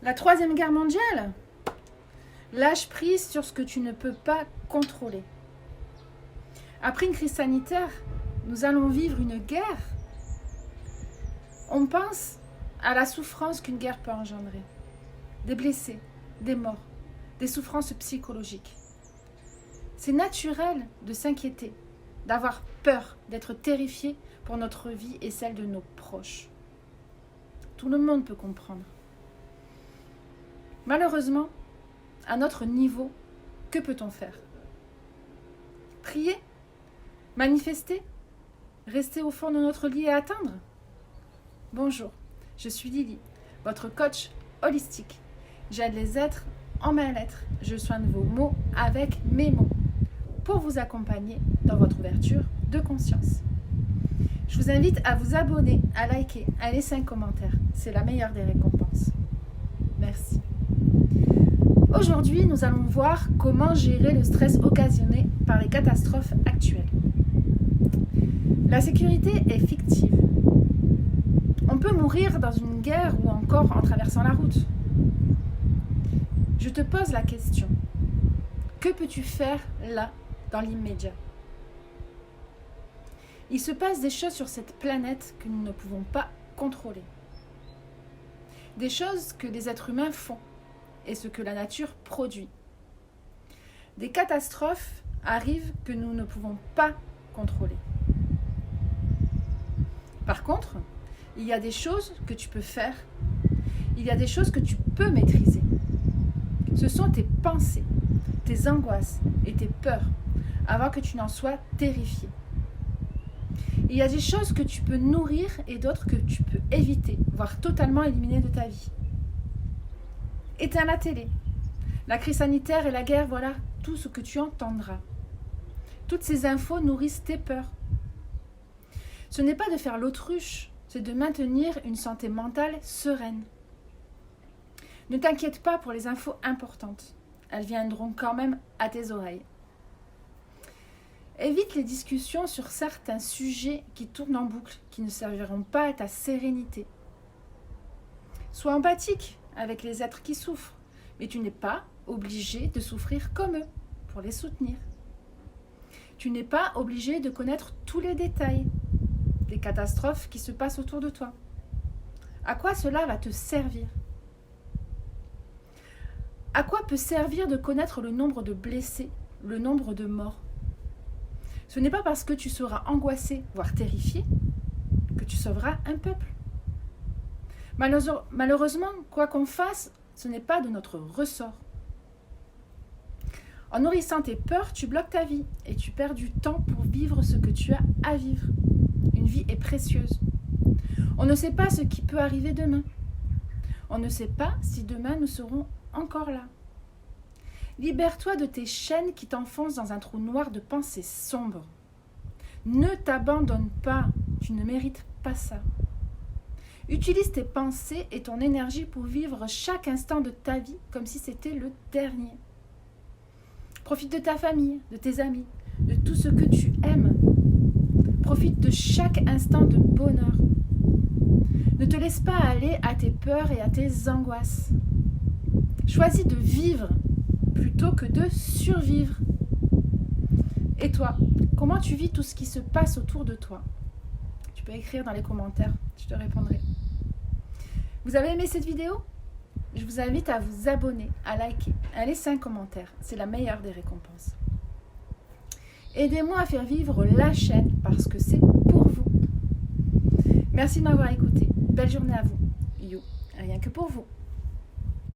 La Troisième Guerre mondiale? Lâche prise sur ce que tu ne peux pas contrôler. Après une crise sanitaire, nous allons vivre une guerre. On pense à la souffrance qu'une guerre peut engendrer. Des blessés, des morts, des souffrances psychologiques. C'est naturel de s'inquiéter, d'avoir peur, d'être terrifié pour notre vie et celle de nos proches. Tout le monde peut comprendre. Malheureusement, à notre niveau, que peut-on faire? Prier? Manifester? Rester au fond de notre lit et attendre? Bonjour, je suis Lily, votre coach holistique. J'aide les êtres en mal-être. Je soigne vos mots avec mes mots pour vous accompagner dans votre ouverture de conscience. Je vous invite à vous abonner, à liker, à laisser un commentaire. C'est la meilleure des récompenses. Merci. Aujourd'hui, nous allons voir comment gérer le stress occasionné par les catastrophes actuelles. La sécurité est fictive. On peut mourir dans une guerre ou encore en traversant la route. Je te pose la question. Que peux-tu faire là, dans l'immédiat? Il se passe des choses sur cette planète que nous ne pouvons pas contrôler. Des choses que les êtres humains font et ce que la nature produit. Des catastrophes arrivent que nous ne pouvons pas contrôler. Par contre, il y a des choses que tu peux faire. Il y a des choses que tu peux maîtriser. Ce sont tes pensées, tes angoisses et tes peurs, avant que tu n'en sois terrifié. Il y a des choses que tu peux nourrir et d'autres que tu peux éviter, voire totalement éliminer de ta vie. Éteins la télé. La crise sanitaire et la guerre, voilà tout ce que tu entendras. Toutes ces infos nourrissent tes peurs. Ce n'est pas de faire l'autruche, c'est de maintenir une santé mentale sereine. Ne t'inquiète pas pour les infos importantes. Elles viendront quand même à tes oreilles. Évite les discussions sur certains sujets qui tournent en boucle, qui ne serviront pas à ta sérénité. Sois empathique avec les êtres qui souffrent, mais tu n'es pas obligé de souffrir comme eux pour les soutenir. Tu n'es pas obligé de connaître tous les détails des catastrophes qui se passent autour de toi. À quoi cela va te servir? À quoi peut servir de connaître le nombre de blessés, le nombre de morts? Ce n'est pas parce que tu seras angoissé, voire terrifié, que tu sauveras un peuple. Malheureusement, quoi qu'on fasse, ce n'est pas de notre ressort. En nourrissant tes peurs, tu bloques ta vie et tu perds du temps pour vivre ce que tu as à vivre. Une vie est précieuse. On ne sait pas ce qui peut arriver demain. On ne sait pas si demain nous serons encore là. Libère-toi de tes chaînes qui t'enfoncent dans un trou noir de pensées sombres. Ne t'abandonne pas, tu ne mérites pas ça. Utilise tes pensées et ton énergie pour vivre chaque instant de ta vie comme si c'était le dernier. Profite de ta famille, de tes amis, de tout ce que tu aimes. Profite de chaque instant de bonheur. Ne te laisse pas aller à tes peurs et à tes angoisses. Choisis de vivre plutôt que de survivre. Et toi, comment tu vis tout ce qui se passe autour de toi? Tu peux écrire dans les commentaires, je te répondrai. Vous avez aimé cette vidéo? Je vous invite à vous abonner, à liker, à laisser un commentaire. C'est la meilleure des récompenses. Aidez-moi à faire vivre la chaîne parce que c'est pour vous. Merci de m'avoir écouté. Belle journée à vous. You, rien que pour vous.